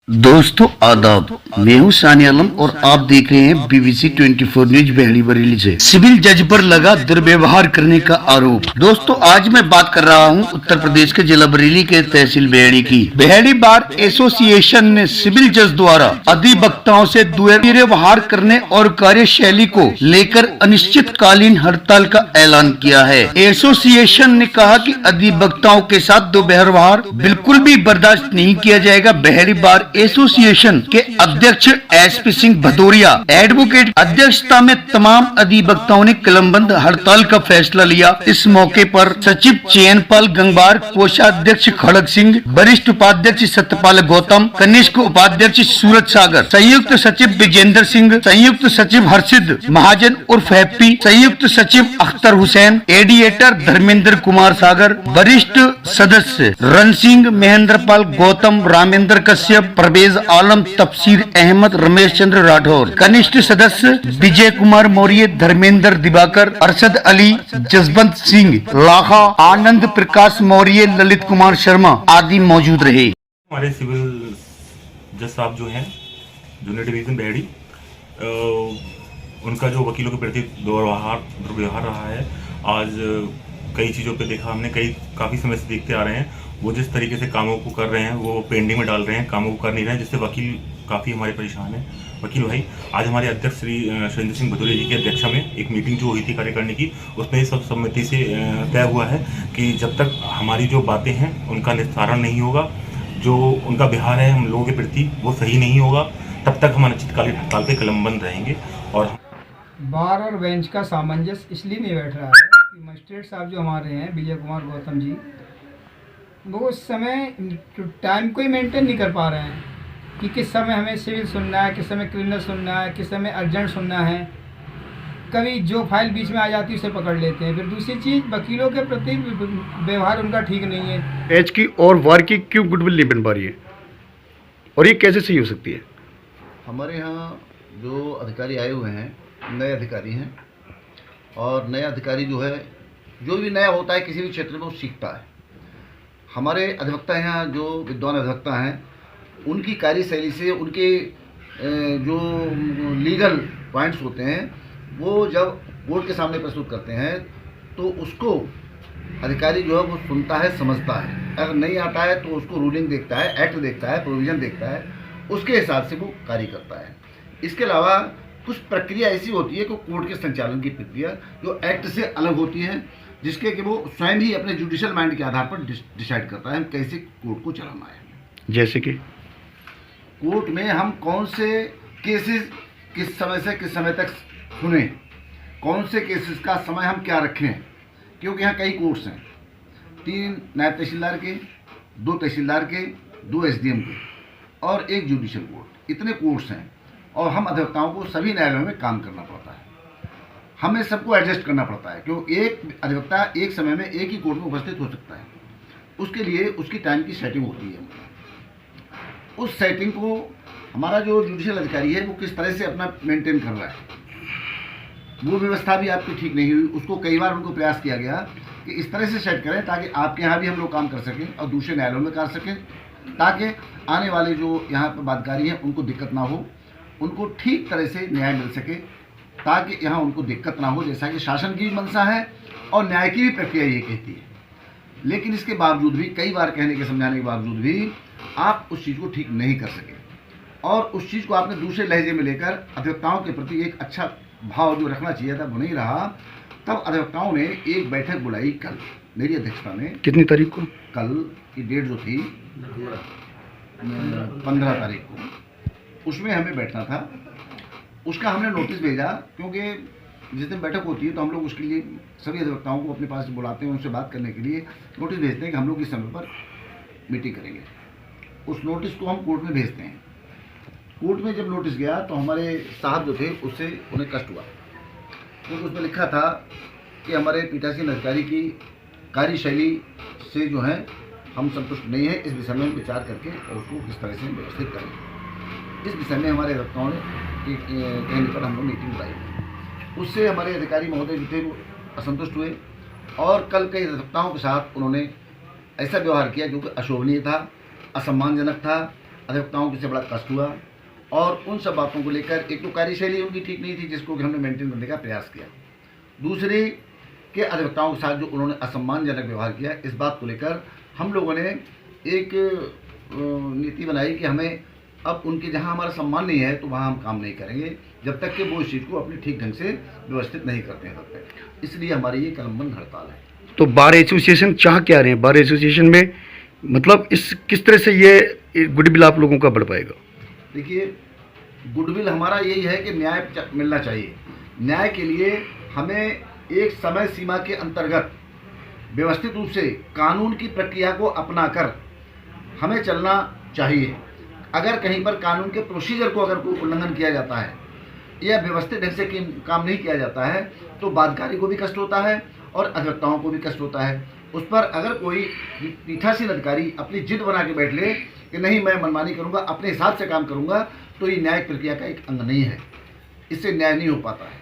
दोस्तों आदाब, मैं हूं सानी आलम और आप देख रहे हैं बीबीसी 24 न्यूज बहरी बरेली से। सिविल जज पर लगा दुर्व्यवहार करने का आरोप। दोस्तों आज मैं बात कर रहा हूं उत्तर प्रदेश के जिला बरेली के तहसील बहरी की। बहरी बार एसोसिएशन ने सिविल जज द्वारा अधिवक्ताओं से दुर्व्यवहार करने और कार्यशैली को लेकर अनिश्चितकालीन हड़ताल का ऐलान किया है। एसोसिएशन ने कहा कि अधिवक्ताओं के साथ दुर्व्यवहार बिल्कुल भी बर्दाश्त नहीं किया जाएगा। बहरी बार एसोसिएशन के अध्यक्ष एसपी सिंह भदौरिया एडवोकेट अध्यक्षता में तमाम अधिवक्ताओं ने कलमबंद हड़ताल का फैसला लिया। इस मौके पर सचिव चैनपाल गंगवार, कोषाध्यक्ष खड़ग सिंह, वरिष्ठ उपाध्यक्ष सत्यपाल गौतम, कनिष्ठ उपाध्यक्ष सूरज सागर, संयुक्त सचिव विजेंद्र सिंह, संयुक्त सचिव हर्षिद महाजन उर्फ हैप्पी, संयुक्त सचिव अख्तर हुसैन, एडिएटर धर्मेंद्र कुमार सागर, वरिष्ठ सदस्य रण सिंह, महेंद्र पाल गौतम, रामेंद्र कश्यप, परवेज आलम, तफसीर अहमद, रमेश चंद्र राठौर, कनिष्ठ सदस्य विजय कुमार मौर्य, धर्मेंद्र दिवाकर, अरशद अली, जसवंत सिंह लाखा, आनंद प्रकाश मौर्य, ललित कुमार शर्मा आदि मौजूद रहे। हमारे सिविल जज साहब जो हैं जूनियर डिवीजन बहरी, उनका जो वकीलों के प्रति दुर्व्यवहार रहा है, आज कई चीज़ों पे देखा हमने, काफ़ी समय से देखते आ रहे हैं। वो जिस तरीके से कामों को कर रहे हैं वो पेंडिंग में डाल रहे हैं, कामों को कर नहीं रहे हैं, जिससे वकील काफ़ी हमारे परेशान हैं। वकील भाई, आज हमारे अध्यक्ष श्री सुरेंद्र सिंह भदौरिया जी की अध्यक्षता में एक मीटिंग जो हुई थी कार्यकारिणी की, उसमें सब सम्मति से तय हुआ है कि जब तक हमारी जो बातें हैं उनका निस्तारण नहीं होगा, जो उनका व्यवहार है हम लोगों के प्रति वो सही नहीं होगा, तब तक हम अनिश्चितकालीन हड़ताल पे कलमबंद रहेंगे। और बार और बेंच का सामंजस्य इसलिए नहीं बैठ रहा है कि मजिस्ट्रेट साहब जो हमारे हैं विजय कुमार गौतम जी, वो उस समय टाइम को ही मेंटेन नहीं कर पा रहे हैं कि किस समय हमें सिविल सुनना है, किस समय क्रिमिनल सुनना है, किस समय अर्जेंट सुनना है। कभी जो फाइल बीच में आ जाती है उसे पकड़ लेते हैं। फिर दूसरी चीज़, वकीलों के प्रति व्यवहार उनका ठीक नहीं है। एच की और वार की क्यों गुडविल नहीं बन पा रही है और ये कैसे सही हो सकती है? हमारे यहाँ जो अधिकारी आए हुए हैं नए अधिकारी हैं, और नया अधिकारी जो है, जो भी नया होता है किसी भी क्षेत्र में वो सीखता है। हमारे अधिवक्ता यहाँ जो विद्वान अधिवक्ता हैं, उनकी कार्यशैली से उनके जो लीगल पॉइंट्स होते हैं वो जब कोर्ट के सामने प्रस्तुत करते हैं तो उसको अधिकारी जो है वो सुनता है, समझता है। अगर नहीं आता है तो उसको रूलिंग देखता है, एक्ट देखता है, प्रोविज़न देखता है, उसके हिसाब से वो कार्य करता है। इसके अलावा कुछ प्रक्रिया ऐसी होती है कि कोर्ट के संचालन की प्रक्रिया जो एक्ट से अलग होती है, जिसके कि वो स्वयं ही अपने जुडिशियल माइंड के आधार पर डिसाइड करता है हम कैसे कोर्ट को चलाना है। जैसे कि कोर्ट में हम कौन से केसेस किस समय तक सुने, कौन से केसेस का समय हम क्या रखें, क्योंकि यहाँ कई कोर्ट्स हैं, 3 नायब तहसीलदार के, 2 तहसीलदार के, 2 एसडीएम के और 1 जुडिशियल कोर्ट, इतने कोर्ट्स हैं। और हम अधिवक्ताओं को सभी न्यायालयों में काम करना पड़ता है, हमें सबको एडजस्ट करना पड़ता है, क्योंकि एक अधिवक्ता एक समय में एक ही कोर्ट में उपस्थित हो सकता है। उसके लिए उसकी टाइम की सेटिंग होती है। उस सेटिंग को हमारा जो जुडिशियल अधिकारी है वो किस तरह से अपना मेंटेन कर रहा है, वो व्यवस्था भी आपकी ठीक नहीं हुई। उसको कई बार उनको प्रयास किया गया कि इस तरह से सेट करें ताकि आपके यहाँ भी हम लोग काम कर सकें और दूसरे न्यायालयों में कर सकें, ताकि आने वाले जो यहाँ पर बातकारी हैं उनको दिक्कत ना हो, उनको ठीक तरह से न्याय मिल सके, ताकि यहाँ उनको दिक्कत ना हो, जैसा कि शासन की भी मंशा है और न्याय की भी प्रक्रिया ये कहती है। लेकिन इसके बावजूद भी, कई बार कहने के समझाने के बावजूद भी आप उस चीज़ को ठीक नहीं कर सके, और उस चीज़ को आपने दूसरे लहजे में लेकर अधिवक्ताओं के प्रति एक अच्छा भाव जो रखना चाहिए था वो नहीं रहा। तब अधिवक्ताओं ने एक बैठक बुलाई कल मेरी अध्यक्षता में। कितनी तारीख को? कल की डेट जो थी 15 तारीख को, उसमें हमें बैठना था। उसका हमने नोटिस भेजा, क्योंकि जिस दिन बैठक होती है तो हम लोग उसके लिए सभी अधिवक्ताओं को अपने पास बुलाते हैं, उनसे बात करने के लिए नोटिस भेजते हैं कि हम लोग इस समय पर मीटिंग करेंगे। उस नोटिस को हम कोर्ट में भेजते हैं। कोर्ट में जब नोटिस गया तो हमारे साहब जो थे उससे उन्हें कष्ट हुआ, क्योंकि उसमें लिखा था कि हमारे पीठासीन अधिकारी की कार्यशैली से जो है हम संतुष्ट नहीं है, इस विषय में विचार करके और उसको किस तरह से व्यवस्थित करें। इस विषय में हमारे अधिवक्ताओं ने कहने पर हम लोग मीटिंग बुलाई। उससे हमारे अधिकारी महोदय जो थे वो असंतुष्ट हुए और कल कई अधिवक्ताओं के साथ उन्होंने ऐसा व्यवहार किया जो कि अशोभनीय था, असम्मानजनक था, अधिवक्ताओं से बड़ा कष्ट हुआ और उन सब बातों को लेकर एक तो कार्यशैली उनकी ठीक नहीं थी जिसको कि हमने मेंटेन करने का प्रयास किया, दूसरी के अधिवक्ताओं के साथ जो उन्होंने असम्मानजनक व्यवहार किया, इस बात को लेकर हम लोगों ने एक नीति बनाई कि हमें अब उनके जहां हमारा सम्मान नहीं है तो वहां हम काम नहीं करेंगे जब तक कि वो इस चीज़ को अपने ठीक ढंग से व्यवस्थित नहीं करते हैं तब तक। इसलिए हमारी ये कलमबंद हड़ताल है। तो बार एसोसिएशन चाह क्या रहे हैं? बार एसोसिएशन में मतलब इस किस तरह से ये गुडविल आप लोगों का बढ़ पाएगा? देखिए, गुडविल हमारा यही है कि न्याय मिलना चाहिए। न्याय के लिए हमें एक समय सीमा के अंतर्गत व्यवस्थित रूप से कानून की प्रक्रिया को अपनाकर हमें चलना चाहिए। अगर कहीं पर कानून के प्रोसीजर को अगर कोई उल्लंघन किया जाता है या व्यवस्थित ढंग से काम नहीं किया जाता है तो बाध्यकारी को भी कष्ट होता है और अधिवक्ताओं को भी कष्ट होता है। उस पर अगर कोई पीठासीन अधिकारी अपनी जिद बना के बैठ ले कि नहीं मैं मनमानी करूंगा, अपने हिसाब से काम करूंगा, तो ये न्यायिक प्रक्रिया का एक अंग नहीं है, इससे न्याय नहीं हो पाता है।